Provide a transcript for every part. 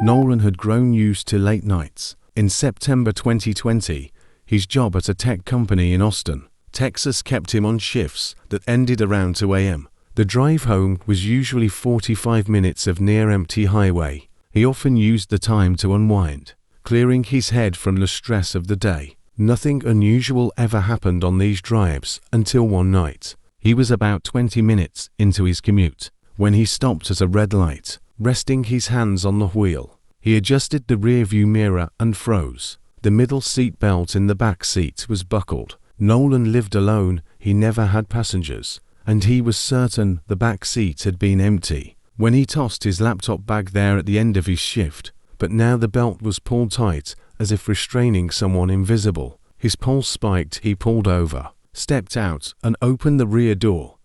Nolan had grown used to late nights. In September 2020, his job at a tech company in Austin, Texas kept him on shifts that ended around 2 a.m. The drive home was usually 45 minutes of near-empty highway. He often used the time to unwind, clearing his head from the stress of the day. Nothing unusual ever happened on these drives until one night. He was about 20 minutes into his commute when he stopped at a red light, resting his hands on the wheel. He adjusted the rearview mirror and froze. The middle seat belt in the back seat was buckled. Nolan lived alone, he never had passengers, and he was certain the back seat had been empty when he tossed his laptop bag there at the end of his shift. But now the belt was pulled tight, as if restraining someone invisible. His pulse spiked. He pulled over, stepped out, and opened the rear door.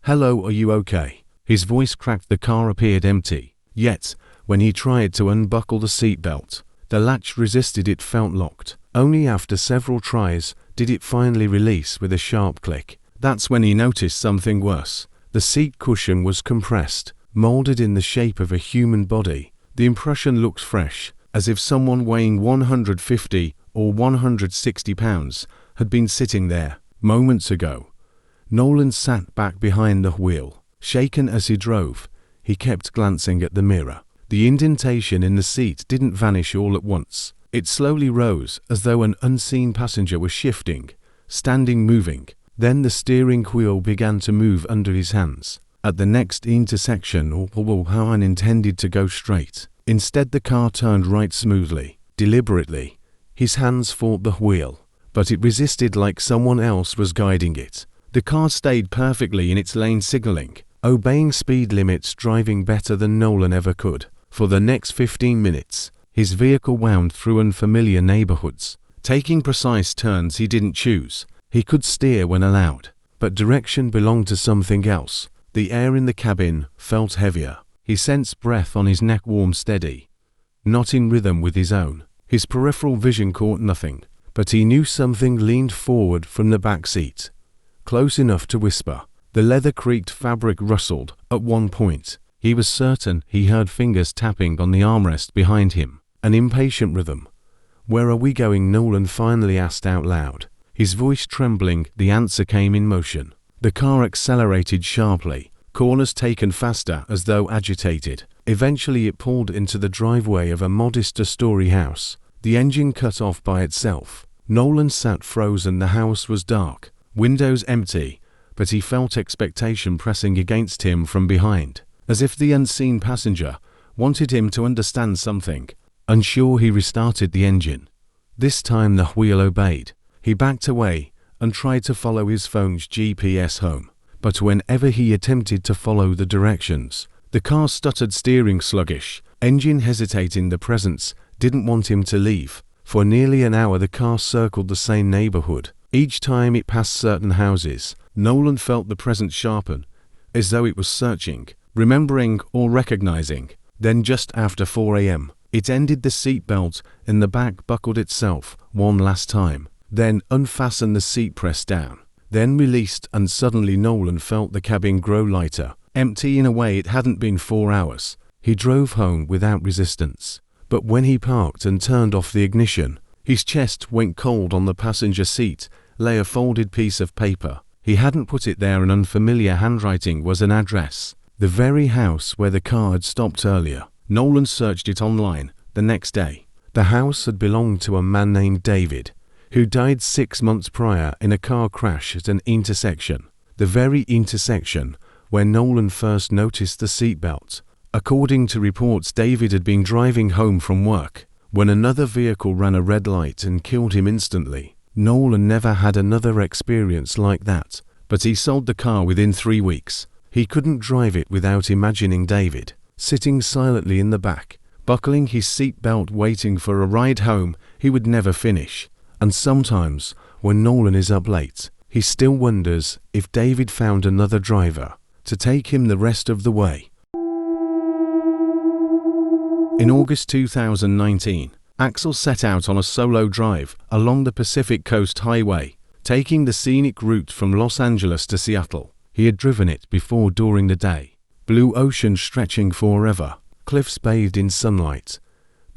"Hello, are you okay?" His voice cracked. The car appeared empty. Yet, when he tried to unbuckle the seatbelt, the latch resisted. It felt locked. Only after several tries did it finally release with a sharp click. That's when he noticed something worse. The seat cushion was compressed, molded in the shape of a human body. The impression looked fresh, as if someone weighing 150 or 160 pounds had been sitting there moments ago. Nolan sat back behind the wheel, shaken as he drove. He kept glancing at the mirror. The indentation in the seat didn't vanish all at once. It slowly rose, as though an unseen passenger was shifting, standing, moving. Then the steering wheel began to move under his hands. At the next intersection, Nolan intended to go straight. Instead, the car turned right smoothly, deliberately. His hands fought the wheel, but it resisted like someone else was guiding it. The car stayed perfectly in its lane, signaling, obeying speed limits, driving better than Nolan ever could. For the next 15 minutes, his vehicle wound through unfamiliar neighborhoods, taking precise turns he didn't choose. He could steer when allowed, but direction belonged to something else. The air in the cabin felt heavier. He sensed breath on his neck, warm, steady, not in rhythm with his own. His peripheral vision caught nothing, but he knew something leaned forward from the back seat, close enough to whisper. The leather creaked, fabric rustled. At one point, he was certain he heard fingers tapping on the armrest behind him, an impatient rhythm. "Where are we going?" Nolan finally asked out loud, his voice trembling. The answer came in motion. The car accelerated sharply, corners taken faster as though agitated. Eventually it pulled into the driveway of a modest two-story house. The engine cut off by itself. Nolan sat frozen. The house was dark, windows empty, but he felt expectation pressing against him from behind, as if the unseen passenger wanted him to understand something. Unsure, he restarted the engine. This time the wheel obeyed. He backed away and tried to follow his phone's GPS home. But whenever he attempted to follow the directions, the car stuttered, steering sluggish, engine hesitating. The presence didn't want him to leave. For nearly an hour the car circled the same neighborhood. Each time it passed certain houses, Nolan felt the presence sharpen, as though it was searching, remembering or recognizing. Then just after 4 a.m., it ended. The seatbelt in the back buckled itself one last time, then unfastened. The seat pressed down, then released, and suddenly Nolan felt the cabin grow lighter, empty in a way it hadn't been 4 hours. He drove home without resistance, but when he parked and turned off the ignition, his chest went cold. On the passenger seat lay a folded piece of paper. He hadn't put it there. An unfamiliar handwriting was an address, the very house where the car had stopped earlier. Nolan searched it online the next day. The house had belonged to a man named David, who died 6 months prior in a car crash at an intersection, the very intersection where Nolan first noticed the seatbelt. According to reports, David had been driving home from work when another vehicle ran a red light and killed him instantly. Nolan never had another experience like that, but he sold the car within 3 weeks. He couldn't drive it without imagining David sitting silently in the back, buckling his seatbelt, waiting for a ride home he would never finish. And sometimes, when Nolan is up late, he still wonders if David found another driver to take him the rest of the way. In August 2019, Axel set out on a solo drive along the Pacific Coast Highway, taking the scenic route from Los Angeles to Seattle. He had driven it before during the day. Blue ocean stretching forever, cliffs bathed in sunlight,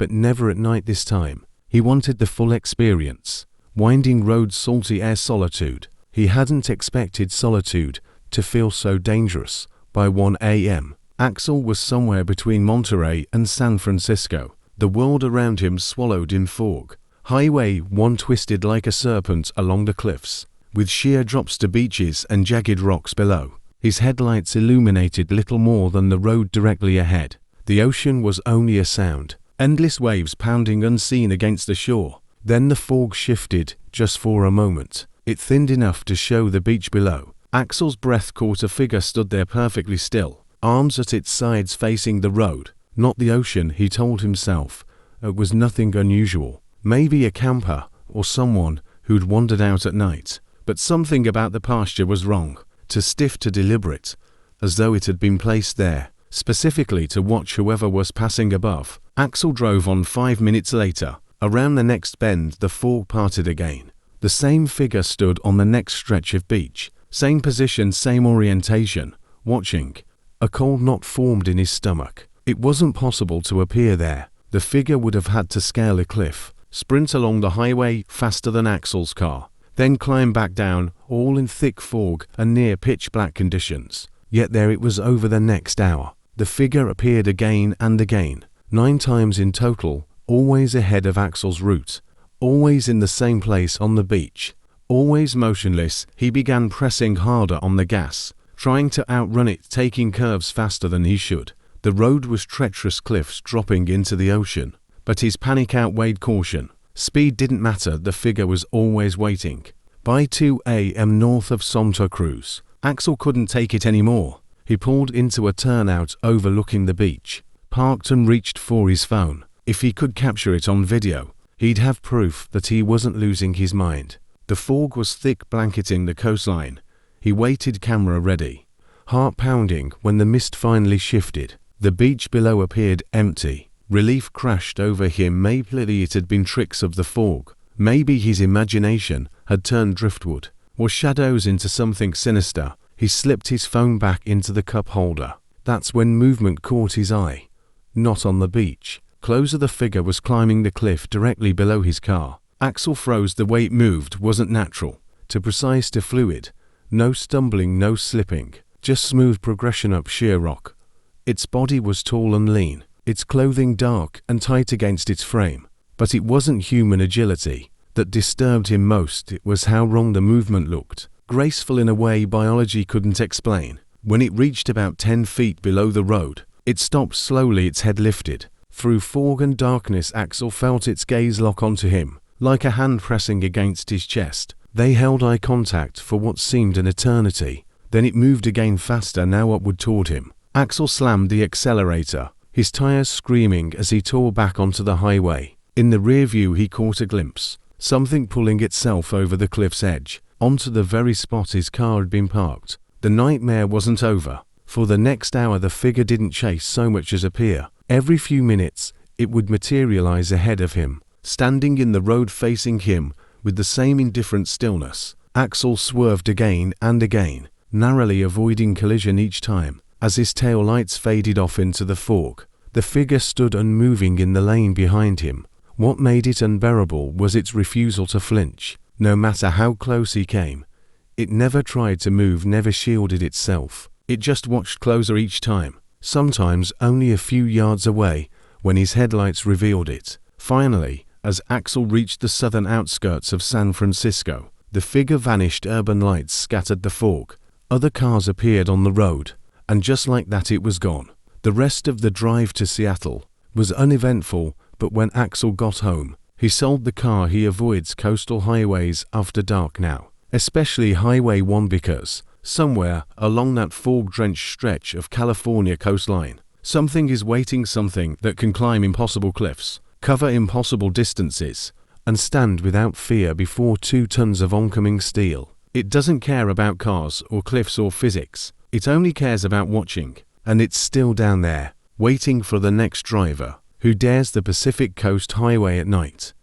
but never at night this time. He wanted the full experience. Winding roads, salty air, solitude. He hadn't expected solitude to feel so dangerous. By 1 a.m., Axel was somewhere between Monterey and San Francisco. The world around him swallowed in fog. Highway 1 twisted like a serpent along the cliffs, with sheer drops to beaches and jagged rocks below. His headlights illuminated little more than the road directly ahead. The ocean was only a sound, endless waves pounding unseen against the shore. Then the fog shifted, just for a moment. It thinned enough to show the beach below. Axel's breath caught a figure stood there perfectly still, arms at its sides facing the road. Not the ocean, he told himself. It was nothing unusual. Maybe a camper, or someone who'd wandered out at night. But something about the pasture was wrong. Too stiff, too deliberate, as though it had been placed there, specifically to watch whoever was passing above. Axel drove on. 5 minutes later. Around the next bend, the fog parted again. The same figure stood on the next stretch of beach. Same position, same orientation, watching. A cold knot formed in his stomach. It wasn't possible to appear there. The figure would have had to scale a cliff, sprint along the highway faster than Axel's car, then climb back down, all in thick fog and near pitch-black conditions. Yet there it was over the next hour. The figure appeared again and again, 9 times in total, always ahead of Axel's route, always in the same place on the beach, always motionless. He began pressing harder on the gas, trying to outrun it, taking curves faster than he should. The road was treacherous, cliffs dropping into the ocean, but his panic outweighed caution. Speed didn't matter, the figure was always waiting. By 2 a.m. north of Santa Cruz, Axel couldn't take it anymore. He pulled into a turnout overlooking the beach, parked and reached for his phone. If he could capture it on video, he'd have proof that he wasn't losing his mind. The fog was thick, blanketing the coastline. He waited, camera ready, heart pounding, when the mist finally shifted. The beach below appeared empty. Relief crashed over him. Maybe it had been tricks of the fog. Maybe his imagination had turned driftwood, or shadows into something sinister. He slipped his phone back into the cup holder. That's when movement caught his eye. Not on the beach. Closer, the figure was climbing the cliff directly below his car. Axel froze. The way it moved wasn't natural, too precise, too fluid. No stumbling, no slipping, just smooth progression up sheer rock. Its body was tall and lean, its clothing dark and tight against its frame. But it wasn't human agility that disturbed him most. It was how wrong the movement looked, graceful in a way biology couldn't explain. When it reached about 10 feet below the road, it stopped slowly, its head lifted. Through fog and darkness, Axel felt its gaze lock onto him, like a hand pressing against his chest. They held eye contact for what seemed an eternity. Then it moved again, faster, now upward toward him. Axel slammed the accelerator, his tires screaming as he tore back onto the highway. In the rear view he caught a glimpse, something pulling itself over the cliff's edge, onto the very spot his car had been parked. The nightmare wasn't over. For the next hour the figure didn't chase so much as appear. Every few minutes it would materialize ahead of him, standing in the road facing him with the same indifferent stillness. Axel swerved again and again, narrowly avoiding collision each time. As his tail lights faded off into the fog, the figure stood unmoving in the lane behind him. What made it unbearable was its refusal to flinch. No matter how close he came, it never tried to move, never shielded itself. It just watched closer each time, sometimes only a few yards away when his headlights revealed it. Finally, as Axel reached the southern outskirts of San Francisco, the figure vanished. Urban lights scattered the fog. Other cars appeared on the road, and just like that it was gone. The rest of the drive to Seattle was uneventful, but when Axel got home, he sold the car. He avoids coastal highways after dark now, especially Highway 1, because somewhere along that fog-drenched stretch of California coastline, something is waiting, something that can climb impossible cliffs, cover impossible distances, and stand without fear before 2 tons of oncoming steel. It doesn't care about cars or cliffs or physics. It only cares about watching, and it's still down there, waiting for the next driver who dares the Pacific Coast Highway at night.